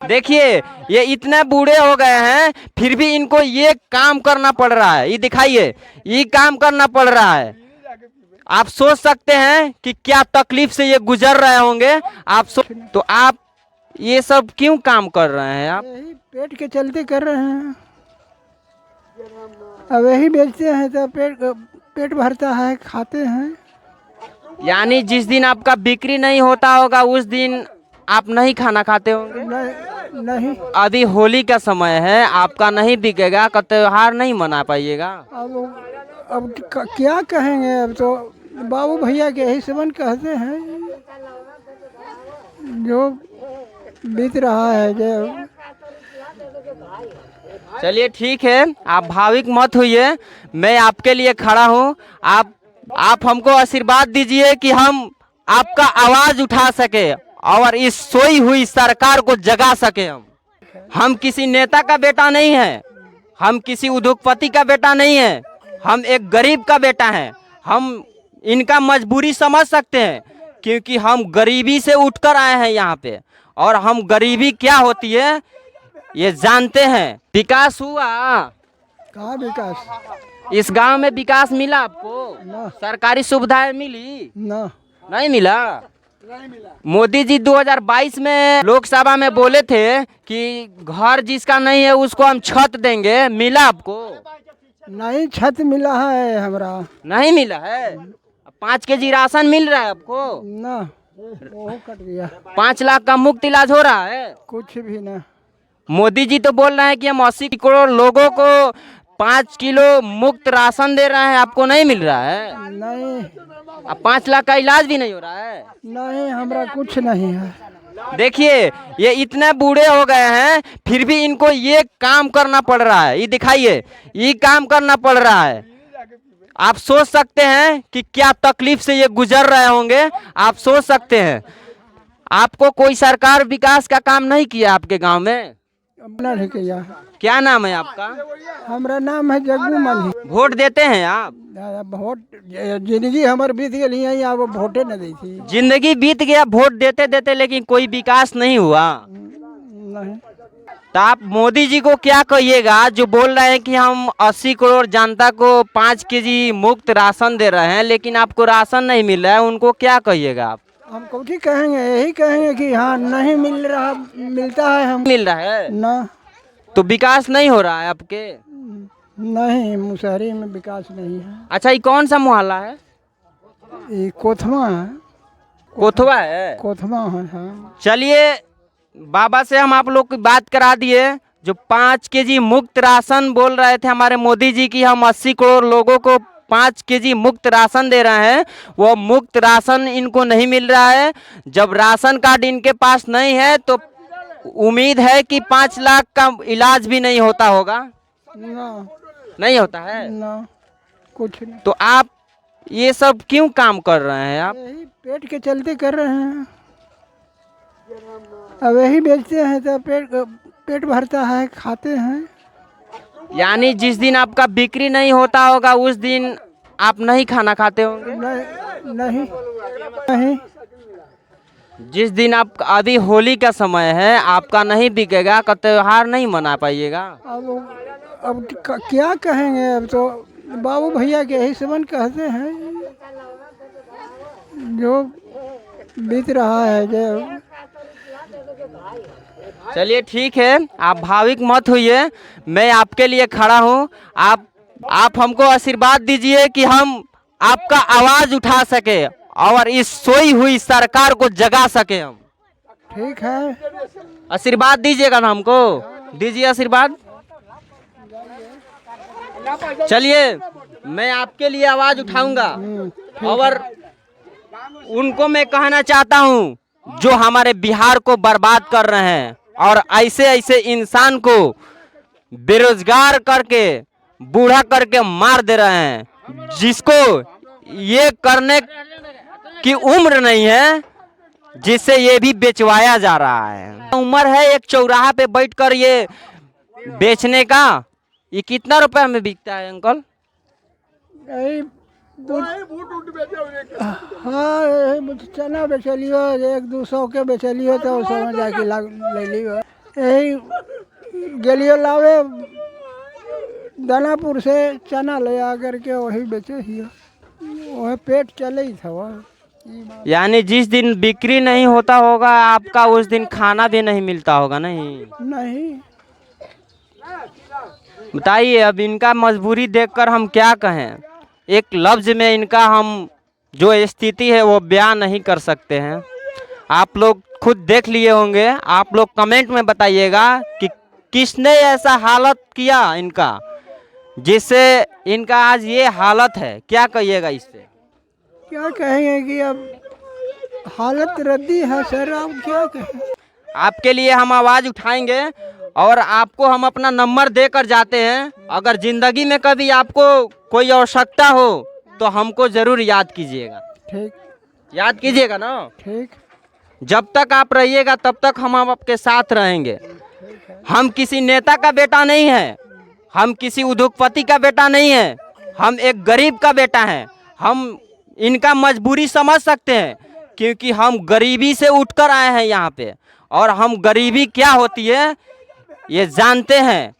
देखिए ये इतने बूढ़े हो गए हैं फिर भी इनको ये काम करना पड़ रहा है। ये दिखाइए, ये काम करना पड़ रहा है। आप सोच सकते हैं कि क्या तकलीफ से ये गुजर रहे होंगे। तो आप ये सब क्यों काम कर रहे हैं आप? यही पेट के चलते कर रहे हैं। अब यही बेचते हैं तो पेट भरता है, खाते हैं। यानी जिस दिन आपका बिक्री नहीं होता होगा उस दिन आप नहीं खाना खाते होंगे। नहीं। अभी होली का समय है, आपका नहीं बिकेगा, का त्योहार नहीं मना पाइएगा। अब क्या कहेंगे। अब तो बाबू भैया के यही सबन कहते हैं जो बीत रहा है। जो चलिए ठीक है, आप भाविक मत होइए, मैं आपके लिए खड़ा हूँ। आप हमको आशीर्वाद दीजिए कि हम आपका आवाज उठा सके और इस सोई हुई सरकार को जगा सके। हम किसी नेता का बेटा नहीं है, हम किसी उद्योगपति का बेटा नहीं है, हम एक गरीब का बेटा है। हम इनका मजबूरी समझ सकते हैं क्योंकि हम गरीबी से उठकर आए हैं यहाँ पे, और हम गरीबी क्या होती है ये जानते हैं। विकास हुआ? कहाँ विकास? इस गांव में विकास मिला आपको? ना। सरकारी सुविधाएं मिली? ना, नहीं मिला। मोदी जी 2022 में लोकसभा में बोले थे कि घर जिसका नहीं है उसको हम छत देंगे, मिला आपको? नहीं, छत मिला है हमरा। नहीं मिला है। 5 केजी राशन मिल रहा है आपको? ना, वो कट गया। 5 लाख का मुफ्त इलाज हो रहा है? कुछ भी ना। मोदी जी तो बोल रहे हैं कि हम 80 करोड़ लोगों को 5 किलो मुफ्त राशन दे रहे हैं, आपको नहीं मिल रहा है? नहीं। अब 5 लाख का इलाज भी नहीं हो रहा है? नहीं, हमरा कुछ नहीं है। देखिए ये इतने बूढ़े हो गए हैं फिर भी इनको ये काम करना पड़ रहा है। ये दिखाइए, ये काम करना पड़ रहा है। आप सोच सकते हैं कि क्या तकलीफ से ये गुजर रहे होंगे। आप सोच सकते हैं। आपको कोई सरकार विकास का काम नहीं किया आपके गांव में? अपना नहीं किया। क्या नाम है आपका? हमारा नाम है जग्गू मल्ही। वोट देते हैं आप? वोट जिंदगी हमार बीत गई है, अब वोटे न दी थी। जिंदगी बीत गया वोट देते देते, लेकिन कोई विकास नहीं हुआ। नहीं। तो आप मोदी जी को क्या कहिएगा जो बोल रहे हैं कि हम 80 करोड़ जनता को 5 केजी मुफ्त राशन दे रहे हैं लेकिन आपको राशन नहीं मिल रहा है, उनको क्या कहिएगा आप? हम कुछ कहेंगे, यही कहेंगे कि हाँ नहीं मिल रहा, मिलता है हम मिल रहा है ना। तो विकास नहीं हो रहा है आपके? नहीं, मुसहरी में विकास नहीं है। अच्छा, ये कौन सा मोहल्ला है? ये कोथमा है। कोथवा है? कोथमा है, हाँ। चलिए बाबा से हम आप लोग की बात करा दिए। जो 5 केजी मुफ्त राशन बोल रहे थे हमारे मोदी जी की हम 80 करोड़ लोगों को 5 केजी मुफ्त राशन दे रहे हैं, वो मुफ्त राशन इनको नहीं मिल रहा है। जब राशन कार्ड इनके पास नहीं है तो उम्मीद है कि 5 लाख का इलाज भी नहीं होता होगा। ना, नहीं होता है ना, कुछ नहीं। तो आप ये सब क्यों काम कर रहे हैं आप? यही पेट के चलते कर रहे हैं। अब यही बेचते हैं तो पेट भरता है, खाते हैं। यानी जिस दिन आपका बिक्री नहीं होता होगा उस दिन आप नहीं खाना खाते होंगे। नहीं। नहीं। जिस दिन आप, अभी होली का समय है, आपका नहीं बिकेगा, का त्योहार नहीं मना पाइएगा। अब क्या कहेंगे। अब तो बाबू भैया के यही सबन कहते हैं जो बीत रहा है। जो चलिए ठीक है, आप भाविक मत होइए, मैं आपके लिए खड़ा हूँ। आप हमको आशीर्वाद दीजिए कि हम आपका आवाज उठा सके और इस सोई हुई सरकार को जगा सके हम। ठीक है। आशीर्वाद दीजिएगा ना हमको, दीजिए आशीर्वाद। चलिए मैं आपके लिए आवाज उठाऊंगा और उनको मैं कहना चाहता हूँ जो हमारे बिहार को बर्बाद कर रहे हैं और ऐसे ऐसे इंसान को बेरोजगार करके बूढ़ा करके मार दे रहे हैं, जिसको ये करने की उम्र नहीं है, जिससे ये भी बेचवाया जा रहा है। उम्र है एक चौराहा पे बैठकर ये बेचने का। ये कितना रुपए में बिकता है अंकल? हाँ, चना बेचलियो 100-200 के बेचलियो तो समझ जाके ले लियो। यही गेलियो लावे दानापुर से चना ले आ करके वही बेचे ही, वही पेट चले ही था वहाँ। यानी जिस दिन बिक्री नहीं होता होगा आपका उस दिन खाना भी नहीं मिलता होगा। नहीं नहीं, बताइए, अब इनका मजबूरी देखकर हम क्या कहें। एक लफ्ज में इनका हम जो स्थिति है वो बयान नहीं कर सकते हैं। आप लोग खुद देख लिए होंगे। आप लोग कमेंट में बताइएगा कि किसने ऐसा हालत किया इनका, जिससे इनका आज ये हालत है। क्या कहिएगा इस पे? क्या कहेंगे कि अब हालत रद्दी है सर, अब क्या कहें। आपके लिए हम आवाज़ उठाएंगे और आपको हम अपना नंबर देकर जाते हैं। अगर ज़िंदगी में कभी आपको कोई आवश्यकता हो तो हमको ज़रूर याद कीजिएगा। ठीक, याद कीजिएगा ना। ठीक, जब तक आप रहिएगा तब तक हम आपके साथ रहेंगे। हम किसी नेता का बेटा नहीं है, हम किसी उद्योगपति का बेटा नहीं है, हम एक गरीब का बेटा है। हम इनका मजबूरी समझ सकते हैं क्योंकि हम गरीबी से उठकर आए हैं यहाँ पे, और हम गरीबी क्या होती है ये जानते हैं।